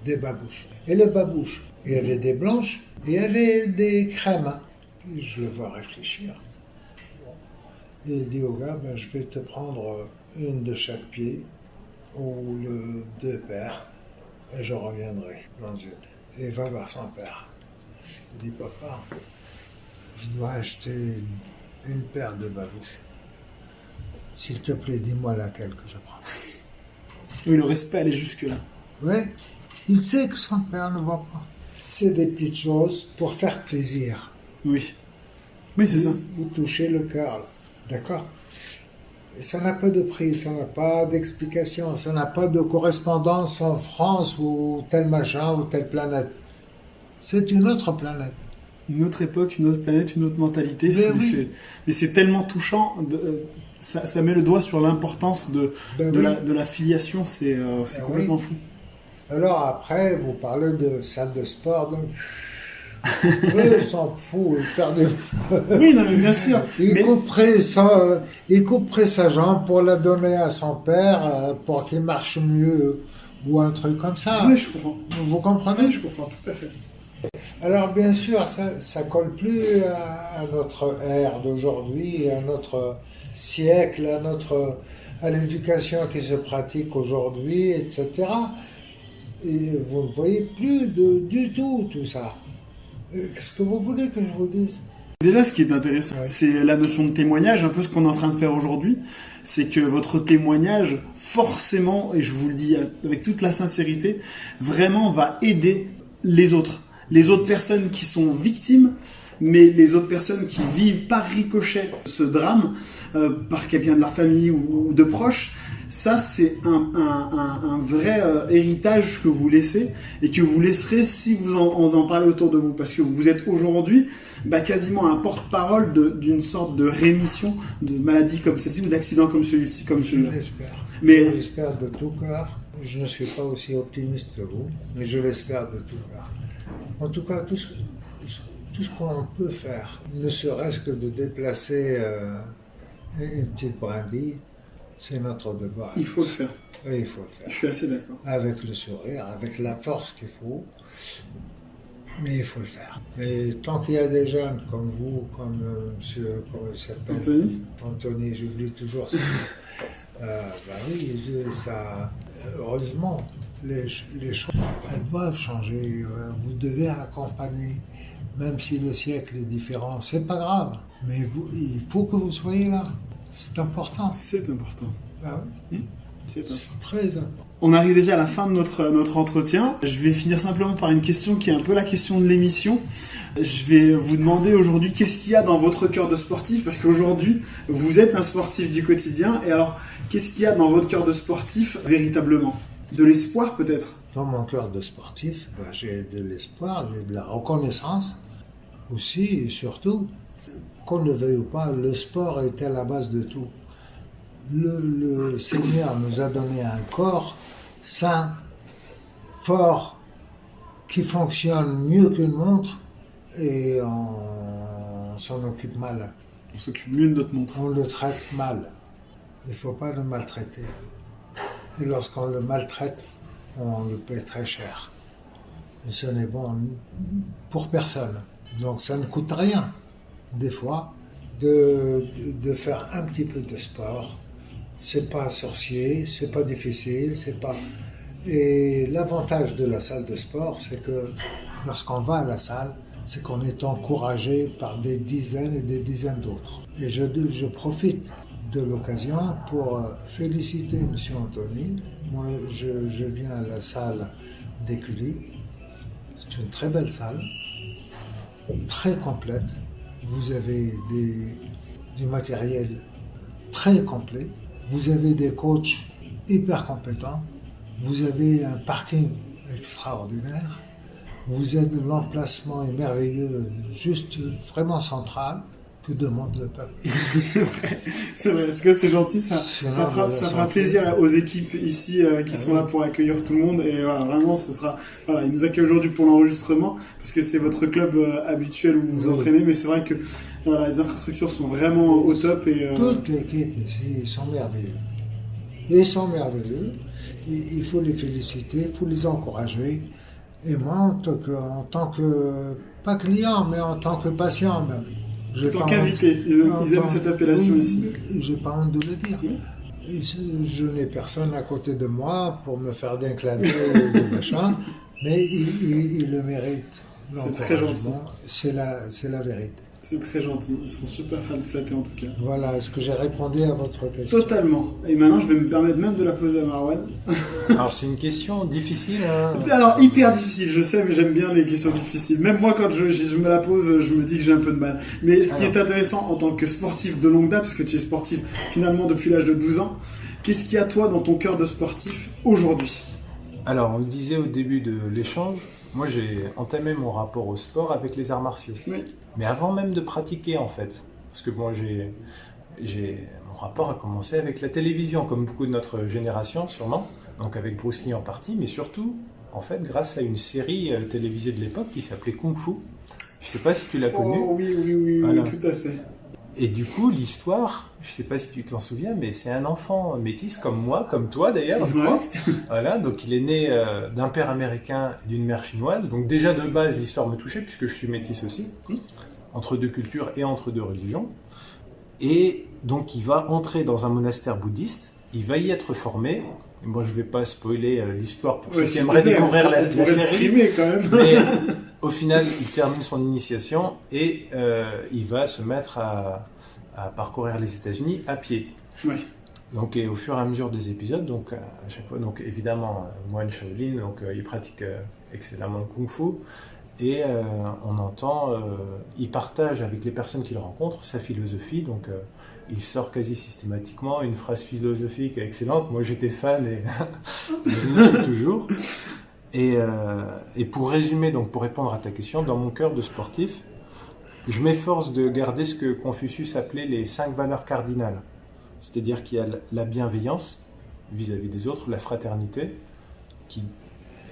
Des babouches. Et les babouches, il y avait des blanches et il y avait des crèmes. Et je le vois réfléchir. Il dit au gars, je vais te prendre une de chaque pied, ou deux paires, et je reviendrai dans une. Et il va voir son père. Il dit, papa, je dois acheter une paire de babouches. S'il te plaît, dis-moi laquelle que je prends. Oui, le respect allait jusque-là. Oui, il sait que son père ne va pas. C'est des petites choses pour faire plaisir. Oui. Oui, c'est ça. Vous touchez le cœur, là. D'accord? Et ça n'a pas de prix, ça n'a pas d'explication, ça n'a pas de correspondance en France ou tel machin ou telle planète. C'est une autre planète. Une autre époque, une autre planète, une autre mentalité. Mais c'est tellement touchant. Ça met le doigt sur l'importance de la filiation. C'est complètement fou. Alors après, vous parlez de salle de sport. Donc... oui, on s'en fout. Oui, non, mais bien sûr. Il couperait sa jambe pour la donner à son père pour qu'il marche mieux ou un truc comme ça. Oui, je comprends. Vous comprenez? Oui, je comprends tout à fait. Alors bien sûr, ça colle plus à notre ère d'aujourd'hui, à notre siècle, à l'éducation qui se pratique aujourd'hui, etc. Et vous ne voyez plus du tout ça. Qu'est-ce que vous voulez que je vous dise? Déjà, ce qui est intéressant, c'est la notion de témoignage, un peu ce qu'on est en train de faire aujourd'hui. C'est que votre témoignage, forcément, et je vous le dis avec toute la sincérité, vraiment va aider les autres. Les autres personnes qui sont victimes, mais les autres personnes qui vivent par ricochet ce drame, par quelqu'un de leur famille ou de proches, ça c'est un vrai héritage que vous laissez et que vous laisserez si vous en parlez autour de vous. Parce que vous êtes aujourd'hui quasiment un porte-parole d'une sorte de rémission de maladies comme celle-ci ou d'accidents comme celui-ci. Je l'espère. Je l'espère de tout cœur. Je ne suis pas aussi optimiste que vous, mais je l'espère de tout cœur. En tout cas, tout ce qu'on peut faire, ne serait-ce que de déplacer une petite brindille, c'est notre devoir. Il faut le faire. Oui, il faut le faire. Je suis assez d'accord. Avec le sourire, avec la force qu'il faut, mais il faut le faire. Et tant qu'il y a des jeunes comme vous, comme monsieur, comment il s'appelle? Anthony, j'oublie toujours ça. Oui, ça... Heureusement, les choses, elles doivent changer. Vous devez accompagner, même si le siècle est différent. C'est pas grave, mais il faut que vous soyez là. C'est important. C'est important. Oui. C'est très important. On arrive déjà à la fin de notre entretien. Je vais finir simplement par une question qui est un peu la question de l'émission. Je vais vous demander aujourd'hui qu'est-ce qu'il y a dans votre cœur de sportif, parce qu'aujourd'hui, vous êtes un sportif du quotidien. Et alors, qu'est-ce qu'il y a dans votre cœur de sportif véritablement? De l'espoir peut-être? Dans mon cœur de sportif, j'ai de l'espoir, j'ai de la reconnaissance aussi et surtout, qu'on ne veuille ou pas, le sport est à la base de tout. Le Seigneur nous a donné un corps sain, fort, qui fonctionne mieux qu'une montre et on s'en occupe mal. On s'occupe mieux de notre montre. On le traite mal. Il ne faut pas le maltraiter. Et lorsqu'on le maltraite, on le paie très cher. Et ce n'est bon pour personne. Donc ça ne coûte rien, des fois, de faire un petit peu de sport. C'est pas sorcier, c'est pas difficile, c'est pas... Et l'avantage de la salle de sport, c'est que lorsqu'on va à la salle, c'est qu'on est encouragé par des dizaines et des dizaines d'autres. Et je profite de l'occasion pour féliciter M. Anthony. Moi, je viens à la salle d'Écully. C'est une très belle salle, très complète. Vous avez du matériel très complet. Vous avez des coachs hyper compétents. Vous avez un parking extraordinaire. L'emplacement est merveilleux, juste vraiment central. Que demande le peuple? C'est vrai. Est-ce que c'est gentil? Ça fera plaisir aux équipes ici qui sont là pour accueillir tout le monde. Et voilà, vraiment, ils nous accueillent aujourd'hui pour l'enregistrement parce que c'est votre club habituel où vous vous entraînez. Mais c'est vrai que les infrastructures sont vraiment au top. Toute l'équipe ici, ils sont merveilleux. Ils sont merveilleux. Il faut les féliciter, il faut les encourager. Et moi, en tant que pas client, mais en tant que patient même. En tant qu'invité, ils aiment cette appellation ici. J'ai pas honte de le dire. Je n'ai personne à côté de moi pour me faire des clins d'œil ou machin, mais il le mérite. C'est très gentil. C'est la vérité. C'est très gentil. Ils sont super flattés en tout cas. Voilà, est-ce que j'ai répondu à votre question? Totalement. Et maintenant, je vais me permettre même de la poser à Marwan. Alors, c'est une question difficile. Hein. Alors, hyper difficile, je sais, mais j'aime bien les questions difficiles. Même moi, quand je me la pose, je me dis que j'ai un peu de mal. Mais ce qui est intéressant en tant que sportif de longue date, parce que tu es sportif finalement depuis l'âge de 12 ans, qu'est-ce qu'il y a toi dans ton cœur de sportif aujourd'hui? Alors, on le disait au début de l'échange, moi j'ai entamé mon rapport au sport avec les arts martiaux. Oui. Mais avant même de pratiquer en fait. Parce que moi mon rapport a commencé avec la télévision, comme beaucoup de notre génération sûrement. Donc avec Bruce Lee en partie, mais surtout en fait grâce à une série télévisée de l'époque qui s'appelait Kung Fu. Je ne sais pas si tu l'as connue. Oh oui, voilà. Tout à fait. Et du coup, l'histoire, je ne sais pas si tu t'en souviens, mais c'est un enfant métis comme moi, comme toi d'ailleurs, je crois. Voilà, donc il est né d'un père américain et d'une mère chinoise. Donc déjà de base, l'histoire me touchait puisque je suis métis aussi, entre deux cultures et entre deux religions. Et donc il va entrer dans un monastère bouddhiste, il va y être formé. Bon, je ne vais pas spoiler l'histoire pour ceux qui aimeraient découvrir la série, quand même. Mais au final, il termine son initiation et il va se mettre à parcourir les États-Unis à pied. Oui. Donc, et au fur et à mesure des épisodes, donc à chaque fois, donc évidemment, moine Shaolin, donc il pratique excellemment le kung-fu et on entend, il partage avec les personnes qu'il rencontre sa philosophie. Donc, il sort quasi systématiquement une phrase philosophique excellente. Moi, j'étais fan et je le suis toujours. Et pour résumer, donc pour répondre à ta question, dans mon cœur de sportif, je m'efforce de garder ce que Confucius appelait les 5 valeurs cardinales. C'est-à-dire qu'il y a la bienveillance vis-à-vis des autres, la fraternité,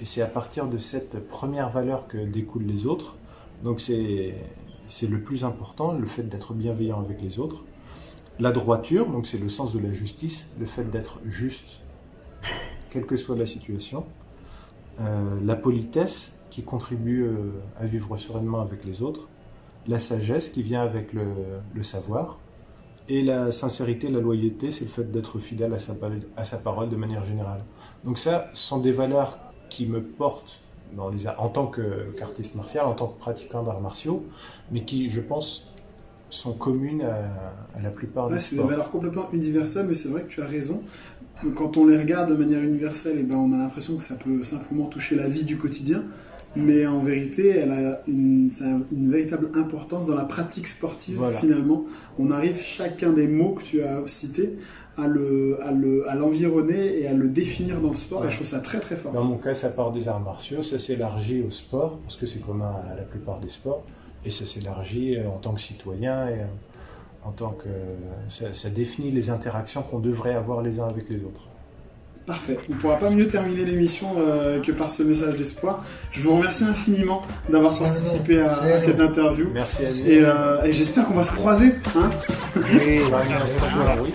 et c'est à partir de cette première valeur que découlent les autres. Donc c'est le plus important, le fait d'être bienveillant avec les autres. La droiture, donc c'est le sens de la justice, le fait d'être juste, quelle que soit la situation. La politesse qui contribue à vivre sereinement avec les autres, la sagesse qui vient avec le savoir, et la sincérité, la loyauté, c'est le fait d'être fidèle à sa parole de manière générale. Donc ça, ce sont des valeurs qui me portent en tant qu'artiste martial, en tant que pratiquant d'arts martiaux, mais qui, je pense, sont communes à la plupart des sports. C'est des valeurs complètement universelles, mais c'est vrai que tu as raison. Quand on les regarde de manière universelle, on a l'impression que ça peut simplement toucher la vie du quotidien, mais en vérité, elle a une véritable importance dans la pratique sportive. Voilà. Finalement. On arrive, chacun des mots que tu as cités, à l'environner et à le définir dans le sport, et je trouve ça très très fort. Dans mon cas, ça part des arts martiaux, ça s'élargit au sport, parce que c'est commun à la plupart des sports, et ça s'élargit en tant que citoyen, et en tant que ça définit les interactions qu'on devrait avoir les uns avec les autres. Parfait. On ne pourra pas mieux terminer l'émission que par ce message d'espoir. Je vous remercie infiniment d'avoir participé à cette interview. Merci à vous. Et j'espère qu'on va se croiser. Hein oui, oui.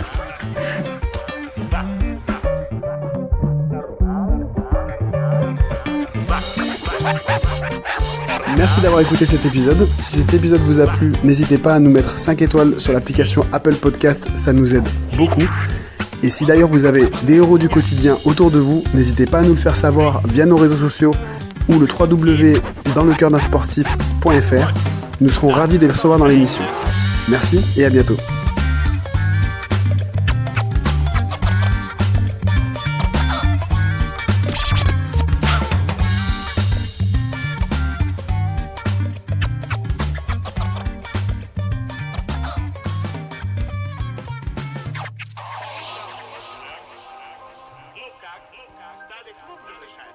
Merci d'avoir écouté cet épisode. Si cet épisode vous a plu, n'hésitez pas à nous mettre 5 étoiles sur l'application Apple Podcast, ça nous aide beaucoup. Et si d'ailleurs vous avez des héros du quotidien autour de vous, n'hésitez pas à nous le faire savoir via nos réseaux sociaux ou le www.danlecoeurdunsportif.fr. Nous serons ravis de les recevoir dans l'émission. Merci et à bientôt. Lukas, stary, mów, że